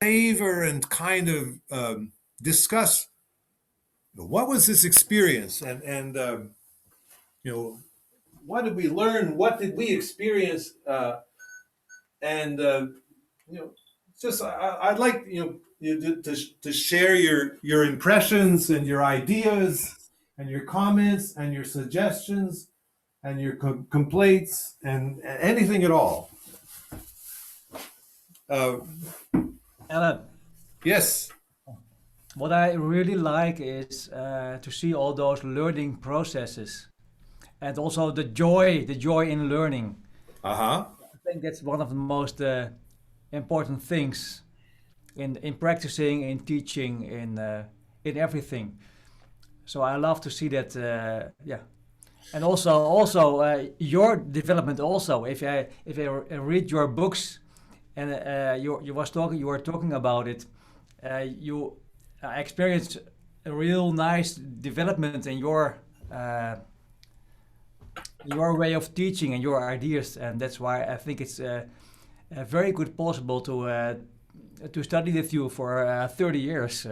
savor and kind of discuss what was this experience, and you know, what did we learn? What did we experience? And you know, just I'd like you to share your impressions and your ideas and your comments and your suggestions and your complaints and anything at all. Alan, Yes. what I really like is to see all those learning processes and also the joy in learning. Uh-huh. I think that's one of the most important things in practicing, in teaching, in everything. So I love to see that. Yeah, and also your development. Also, if I read your books, and you were talking about it, you experienced a real nice development in your way of teaching and your ideas, and that's why I think it's very good possible to study with you for 30 years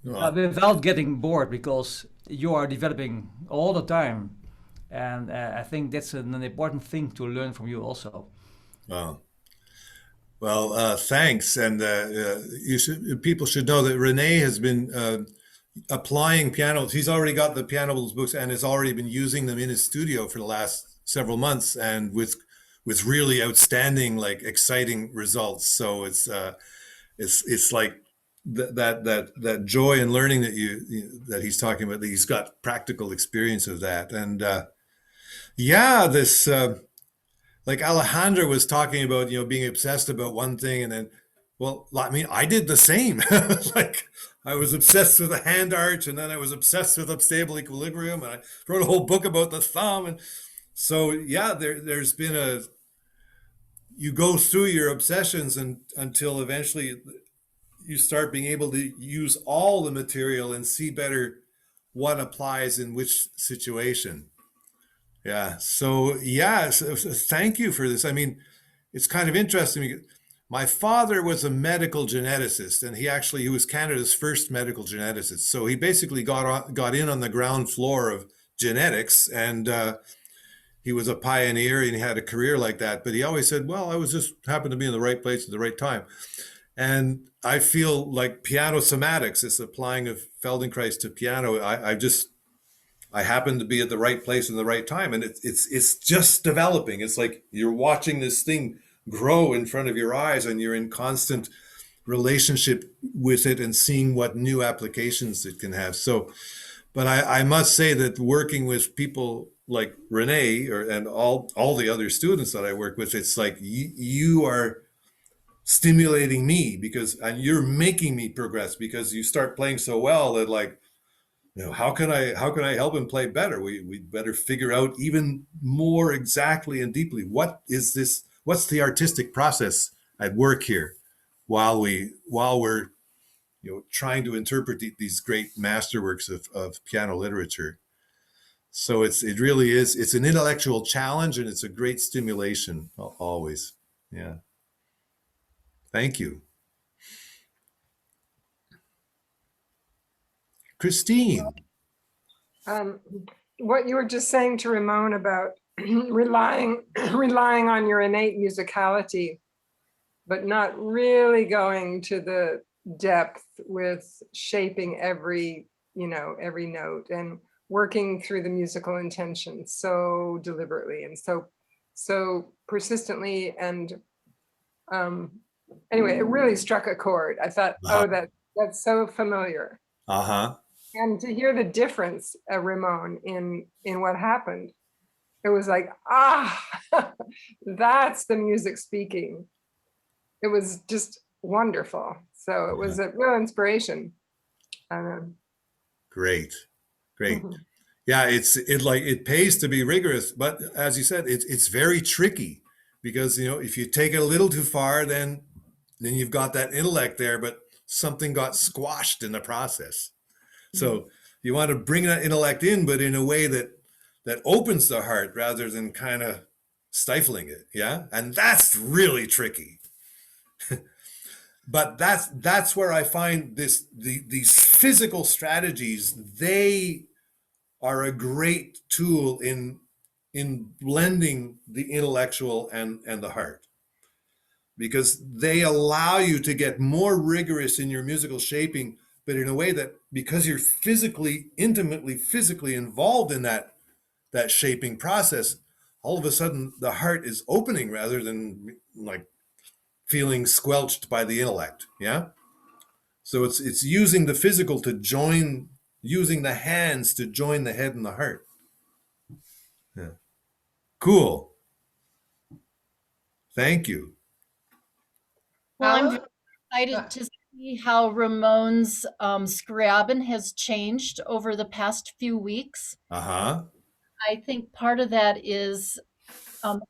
Well, without getting bored because you are developing all the time, and I think that's an important thing to learn from you also. well, thanks. And people should know that Renee has been applying pianos. He's already got the Pianimals books and has already been using them in his studio for the last several months, and with really outstanding, like exciting results. So it's like that joy in learning that he's talking about. That he's got practical experience of that, and yeah, this. Like Alejandra was talking about, being obsessed about one thing, and then, well, I mean, I did the same. Like I was obsessed with the hand arch, and then I was obsessed with unstable equilibrium, and I wrote a whole book about the thumb. And so, yeah, there's been you go through your obsessions and until eventually you start being able to use all the material and see better what applies in which situation. Yeah. So yeah. So thank you for this. I mean, it's kind of interesting. My father was a medical geneticist, and he was Canada's first medical geneticist. So he basically got in on the ground floor of genetics, and he was a pioneer, and he had a career like that. But he always said, "Well, I was just happened to be in the right place at the right time." And I feel like piano somatics, this applying of Feldenkrais to piano. I happen to be at the right place in the right time, and it's just developing. It's like you're watching this thing grow in front of your eyes, and you're in constant relationship with it and seeing what new applications it can have. So, but I must say that working with people like Renee and all the other students that I work with, it's like you are stimulating me and you're making me progress because you start playing so well that, like, how can I help him play better? We better figure out even more exactly and deeply what's the artistic process at work here while we're trying to interpret these great masterworks of piano literature. So it really is, it's an intellectual challenge, and it's a great stimulation always. Yeah. Thank you. Christine. Um, what you were just saying to Ramon about relying on your innate musicality, but not really going to the depth with shaping every note and working through the musical intention so deliberately and so persistently. And anyway, it really struck a chord. I thought, Uh-huh. oh, that's so familiar. Uh-huh. And to hear the difference, Ramon, in what happened, it was like, that's the music speaking. It was just wonderful. So it was a real inspiration. Great. Yeah, it pays to be rigorous, but as you said, it's very tricky because if you take it a little too far, then you've got that intellect there, but something got squashed in the process. So you want to bring that intellect in, but in a way that opens the heart rather than kind of stifling it. Yeah, and that's really tricky. but that's where I find these physical strategies, they are a great tool in blending the intellectual and the heart, because they allow you to get more rigorous in your musical shaping, but in a way that, because you're intimately physically involved in that shaping process, all of a sudden the heart is opening rather than like feeling squelched by the intellect. Yeah. So it's using the physical to join, using the hands to join the head and the heart. Yeah. Cool. Thank you. Well, I'm Alan? very excited to see how Ramon's Scriabin has changed over the past few weeks. Uh-huh. I think part of that is,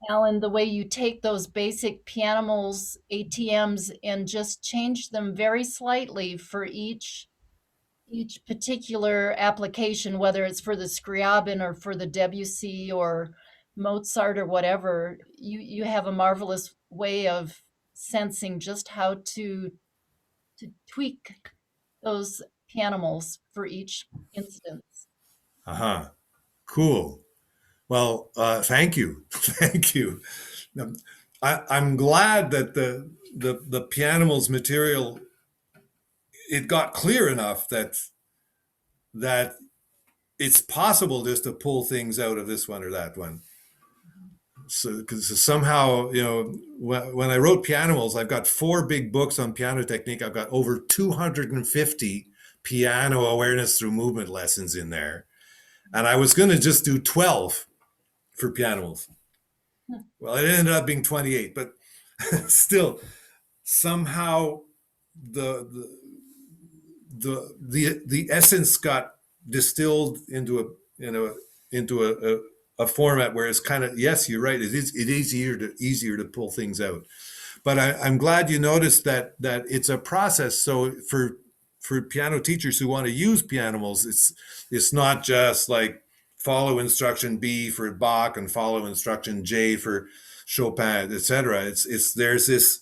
Alan, the way you take those basic Pianimals ATMs and just change them very slightly for each particular application, whether it's for the Scriabin or for the Debussy or Mozart or whatever. You have a marvelous way of sensing just how to tweak those Pianimals for each instance. Uh-huh. Cool. Well, thank you. Thank you. I'm glad that the Pianimals material, it got clear enough that it's possible just to pull things out of this one or that one. So, because somehow, when I wrote Pianimals, I've got 4 big books on piano technique. I've got over 250 piano awareness through movement lessons in there. And I was going to just do 12 for Pianimals. Well, it ended up being 28, but still, somehow the the essence got distilled into a format where it's kind of, yes, you're right. It is easier to pull things out. But I'm glad you noticed that it's a process. So for piano teachers who want to use Pianimals, it's not just like follow instruction B for Bach and follow instruction J for Chopin, etc. It's there's this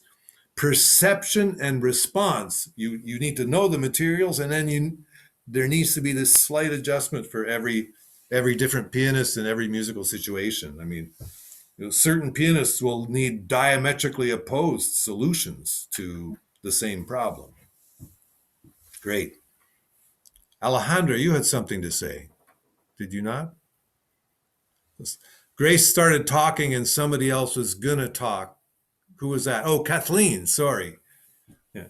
perception and response. You need to know the materials, and then there needs to be this slight adjustment for every different pianist and every musical situation. I mean, certain pianists will need diametrically opposed solutions to the same problem. Great. Alejandra, you had something to say. Did you not? Grace started talking and somebody else was gonna talk. Who was that? Oh, Kathleen, sorry. Yeah.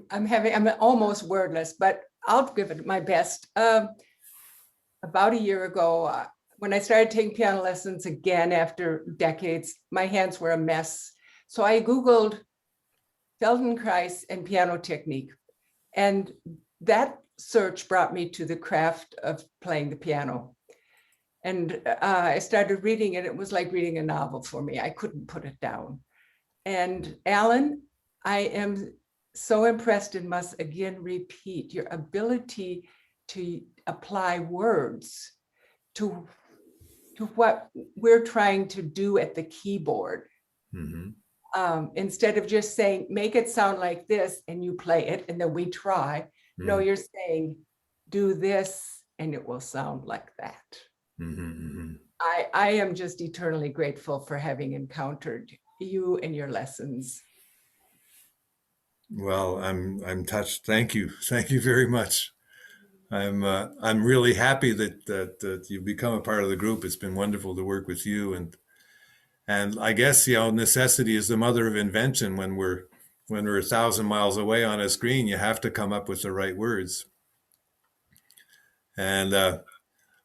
I'm almost wordless, but I'll give it my best. About a year ago, when I started taking piano lessons again after decades, my hands were a mess. So I Googled Feldenkrais and piano technique. And that search brought me to the craft of playing the piano. And I started reading it. It was like reading a novel for me. I couldn't put it down. And Alan, I am so impressed and must again repeat your ability to apply words to what we're trying to do at the keyboard. Mm-hmm. Instead of just saying, make it sound like this and you play it and then we try. Mm-hmm. No, you're saying, do this and it will sound like that. Mm-hmm. I am just eternally grateful for having encountered you and your lessons. Well, I'm touched. Thank you very much. I'm really happy that you've become a part of the group. It's been wonderful to work with you, and I guess necessity is the mother of invention. When we're 1,000 miles away on a screen, you have to come up with the right words. And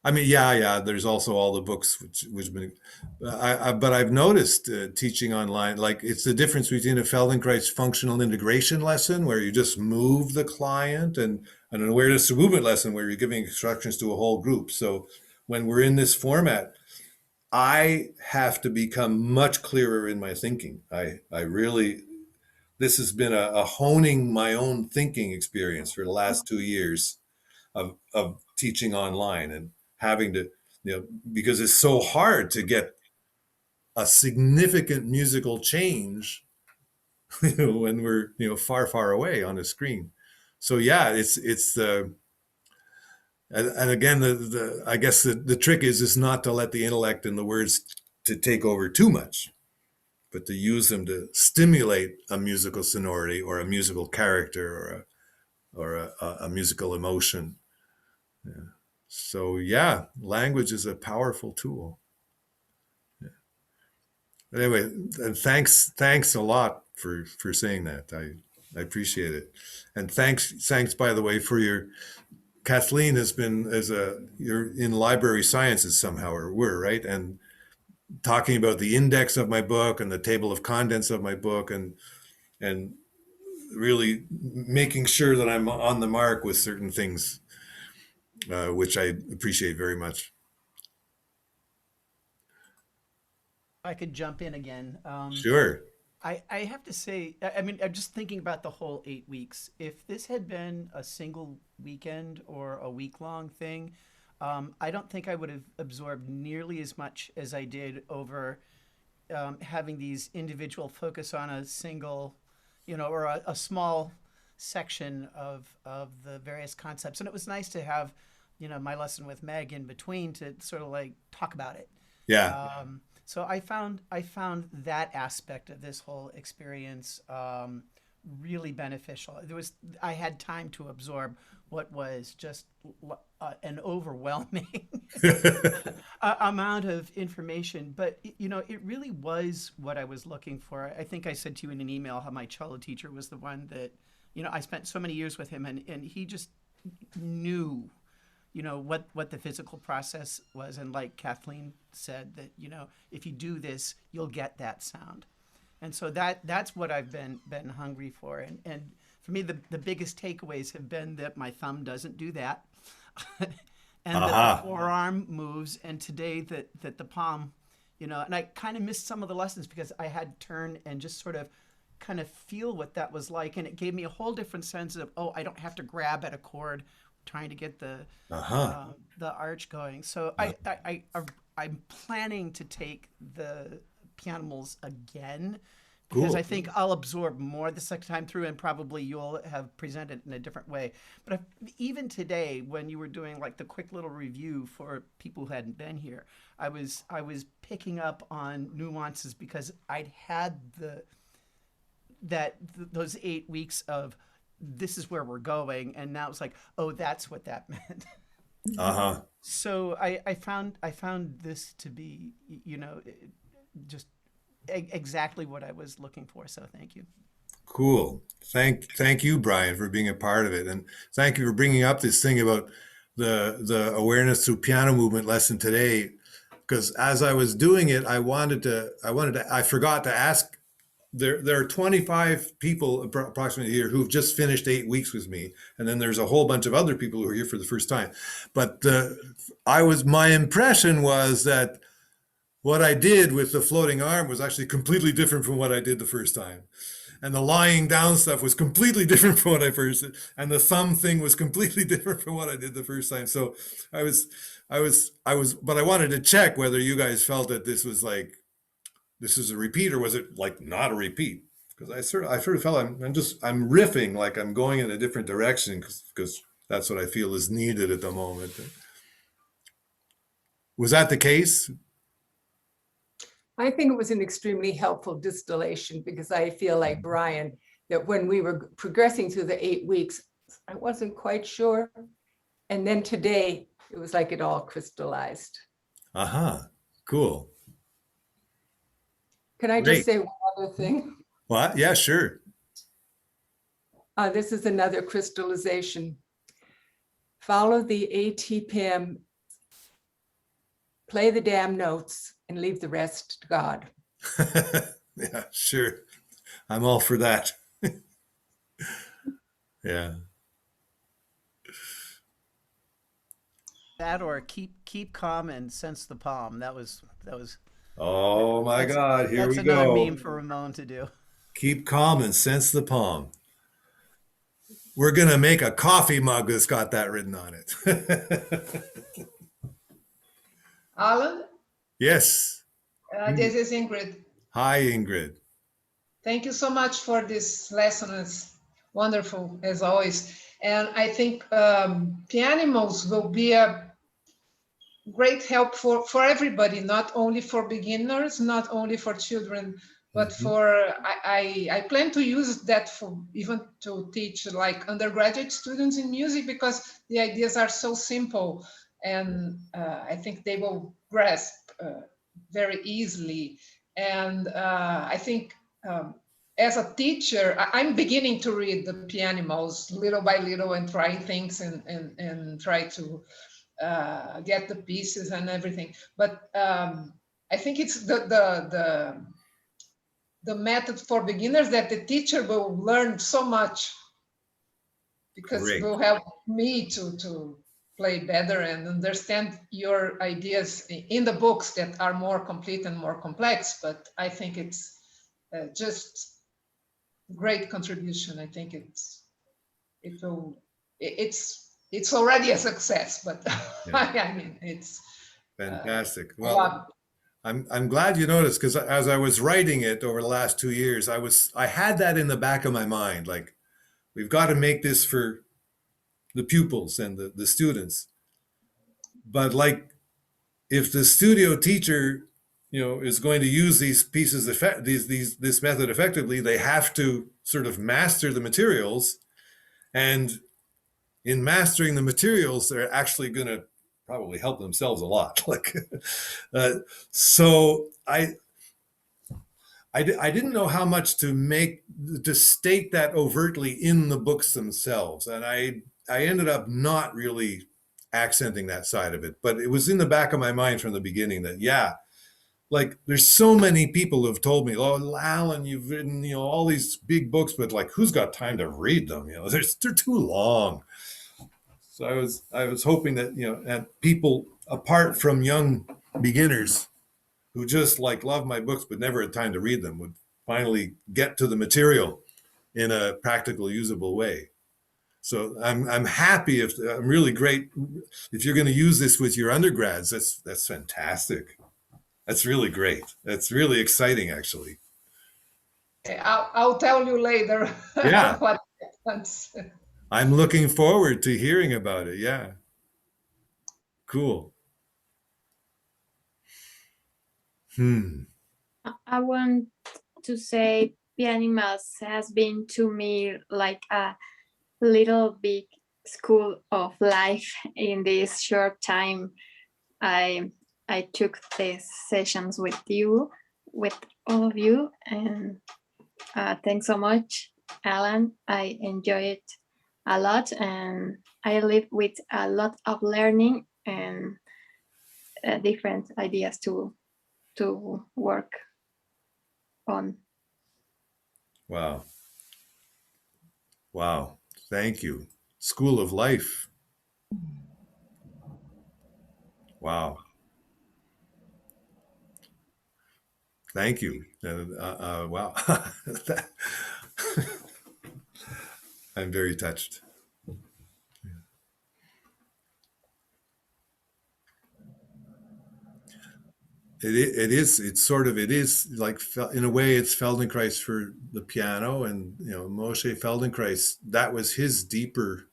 I mean, yeah. There's also all the books which been, but I've noticed teaching online, like it's the difference between a Feldenkrais functional integration lesson where you just move the client, and an awareness to movement lesson where you're giving instructions to a whole group. So when we're in this format, I have to become much clearer in my thinking. I really, this has been a honing my own thinking experience for the last 2 years of teaching online and having to, because it's so hard to get a significant musical change when we're, far, far away on a screen. So yeah, it's and again, I guess the trick is not to let the intellect and the words to take over too much, but to use them to stimulate a musical sonority or a musical character or a musical emotion. Yeah. So yeah, language is a powerful tool. Yeah. Anyway, and thanks a lot for saying that. I appreciate it, and thanks by the way for your. Kathleen has been you're in library sciences somehow, or were, right, and talking about the index of my book and the table of contents of my book, and really making sure that I'm on the mark with certain things, which I appreciate very much. I could jump in again. Sure. I have to say, I mean, I'm just thinking about the whole 8 weeks. If this had been a single weekend or a week-long thing, I don't think I would have absorbed nearly as much as I did over having these individual focus on a single, or a small section of the various concepts. And it was nice to have, my lesson with Meg in between to sort of like talk about it. Yeah. So I found that aspect of this whole experience really beneficial. I had time to absorb what was just an overwhelming amount of information, but it really was what I was looking for. I think I said to you in an email how my cello teacher was the one that I spent so many years with him, and he just knew what the physical process was. And like Kathleen said, that, if you do this, you'll get that sound. And so that's what I've been hungry for. And for me, the biggest takeaways have been that my thumb doesn't do that. And that the forearm moves. And today that the palm, and I kind of missed some of the lessons because I had to turn and just sort of kind of feel what that was like. And it gave me a whole different sense of, I don't have to grab at a chord trying to get the arch going. So I'm planning to take the Pianimals again because Cool. I think I'll absorb more the second time through, and probably you'll have presented in a different way. But even today, when you were doing like the quick little review for people who hadn't been here, I was picking up on nuances because I'd had those 8 weeks of this is where we're going, and now it's like, that's what that meant. So I found this to be just exactly what I was looking for. So thank you. Cool. Thank you, Brian, for being a part of it, and thank you for bringing up this thing about the awareness through piano movement lesson today. Because as I was doing it, I forgot to ask. There are 25 people approximately here who've just finished 8 weeks with me, and then there's a whole bunch of other people who are here for the first time. But my impression was that what I did with the floating arm was actually completely different from what I did the first time, and the lying down stuff was completely different from what I first did, and the thumb thing was completely different from what I did the first time. So I was, but I wanted to check whether you guys felt that this was like. This is a repeat, or was it like not a repeat? Because I sort of felt I'm riffing, like I'm going in a different direction because that's what I feel is needed at the moment. Was that the case? I think it was an extremely helpful distillation because I feel like Brian, that when we were progressing through the 8 weeks, I wasn't quite sure. And then today, it was like it all crystallized. Cool. Can I Great. just say one other thing? What? Yeah, sure. This is another crystallization. Follow the ATPM, play the damn notes, and leave the rest to God. Yeah, sure. I'm all for that. Yeah. That or keep calm and sense the palm. That was. Oh my God, here we That's another go. meme for Ramon to do. Keep calm and sense the palm. We're going to make a coffee mug that's got that written on it. Alan, Yes. This is Ingrid. Hi, Ingrid. Thank you so much for this lesson. It's wonderful as always. And I think Pianimals will be a great help for everybody, not only for beginners, not only for children, but I plan to use that for even to teach like undergraduate students in music, because the ideas are so simple, and I think they will grasp very easily. And I think as a teacher, I'm beginning to read the Pianimals little by little and trying things and try to get the pieces and everything. But I think it's the method for beginners that the teacher will learn so much, because it Great. will help me to play better and understand your ideas in the books that are more complete and more complex. But I think it's just great contribution. I think it's already a success, but Yeah. I mean, it's Fantastic. a Well, lot. I'm glad you noticed, because as I was writing it over the last 2 years, I had that in the back of my mind, like we've got to make this for the pupils and the students. But like if the studio teacher, is going to use these pieces this method effectively, they have to sort of master the materials, and in mastering the materials, they're actually going to probably help themselves a lot. Like, so I didn't know how much to state that overtly in the books themselves, and I ended up not really accenting that side of it, but it was in the back of my mind from the beginning that like there's so many people who've told me, oh, Alan, you've written all these big books, but like who's got time to read them? They're too long. So I was hoping that and people apart from young beginners who just like love my books but never had time to read them would finally get to the material in a practical, usable way. So I'm happy I'm really great if you're going to use this with your undergrads. That's fantastic. That's really great. That's really exciting, actually. I'll tell you later Yeah, what happens. I'm looking forward to hearing about it. Yeah, cool. Hmm. I want to say Pianimals has been to me like a little big school of life in this short time. I took these sessions with you, with all of you, and thanks so much, Alan. I enjoy it a lot, and I live with a lot of learning and different ideas to work on. Wow. Wow. Thank you. School of Life. Wow. Thank you. Wow. I'm very touched. It is like, in a way, it's Feldenkrais for the piano, and Moshe Feldenkrais, that was his deeper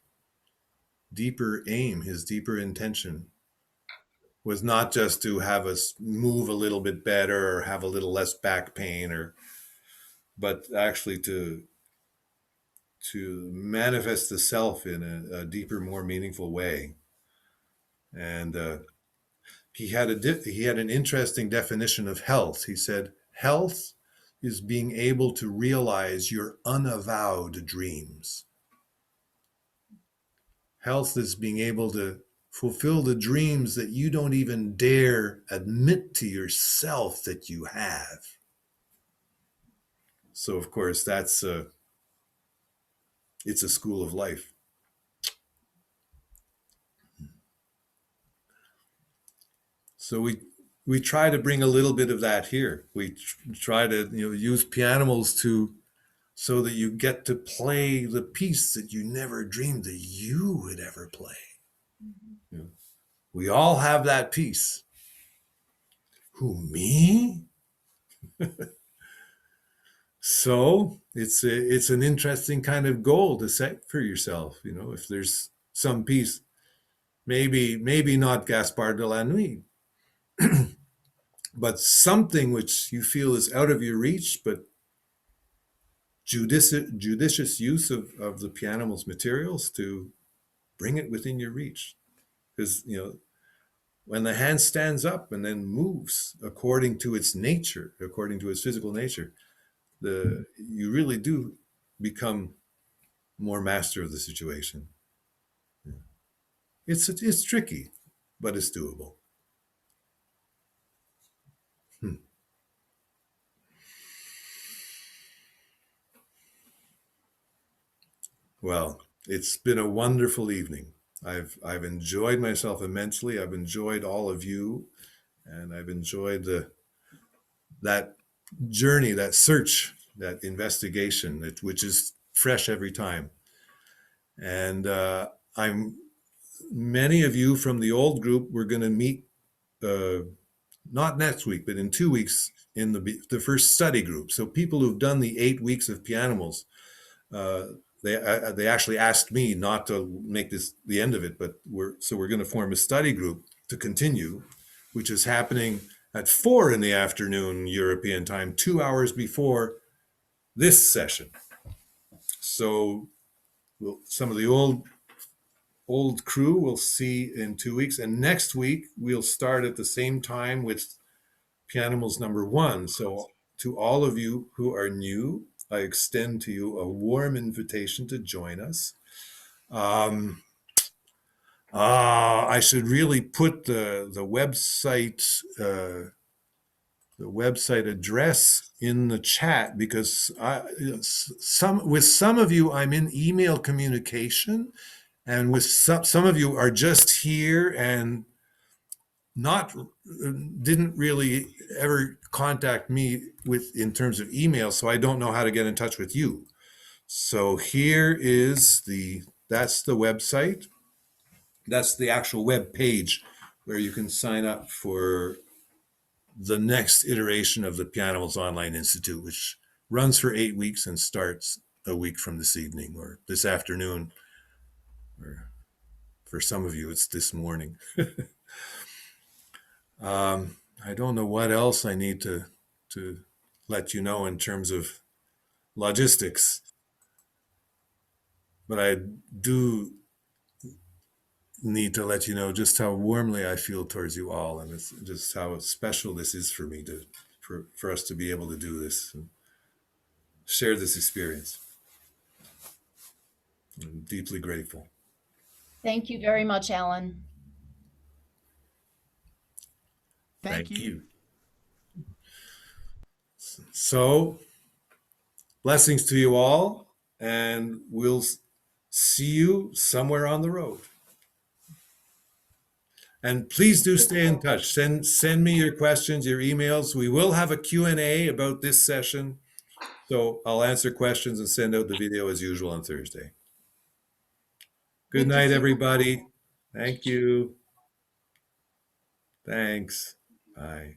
aim, his deeper intention was not just to have us move a little bit better or have a little less back pain, but actually to manifest the self in a deeper, more meaningful way. And he had an interesting definition of health. He said, health is being able to realize your unavowed dreams. Health is being able to fulfill the dreams that you don't even dare admit to yourself that you have. So, of course, it's a school of life. So we try to bring a little bit of that here. We try to use Pianimals so that you get to play the piece that you never dreamed that you would ever play. We all have that piece. Who, me? So it's an interesting kind of goal to set for yourself. You know, if there's some piece, maybe not Gaspard de la Nuit, but something which you feel is out of your reach, but judicious use of the Pianimals materials to bring it within your reach. Because, you know, when the hand stands up and then moves according to its nature, according to its physical nature, you really do become more master of the situation. Yeah. It's tricky, but it's doable. Hmm. Well, it's been a wonderful evening. I've enjoyed myself immensely. I've enjoyed all of you, and I've enjoyed that journey, that search, that investigation, which is fresh every time. And I'm many of you from the old group. We're going to meet not next week, but in 2 weeks in the first study group. So people who've done the 8 weeks of Pianimals, uh, they actually asked me not to make this the end of it, but we're going to form a study group to continue, which is happening at 4 in the afternoon European time, 2 hours before this session. So some of the old crew we'll see in 2 weeks, and next week we'll start at the same time with Pianimals #1. So to all of you who are new, I extend to you a warm invitation to join us. I should really put the website address in the chat, because with some of you I'm in email communication, and with some of you are just here and not didn't really ever contact me in terms of email, so I don't know how to get in touch with you. So here is that's the website. That's the actual web page where you can sign up for the next iteration of the Pianimals Online Institute, which runs for 8 weeks and starts a week from this evening or this afternoon, or for some of you it's this morning. I don't know what else I need to let you know in terms of logistics, but I do need to let you know just how warmly I feel towards you all, and it's just how special this is for me for us to be able to do this and share this experience. I'm deeply grateful. Thank you very much, Alan. Thank you. So, blessings to you all, and we'll see you somewhere on the road. And please do stay in touch. Send me your questions, your emails. We will have a Q&A about this session, so I'll answer questions and send out the video as usual on Thursday. Good night, everybody. Thank you. Thanks. Bye.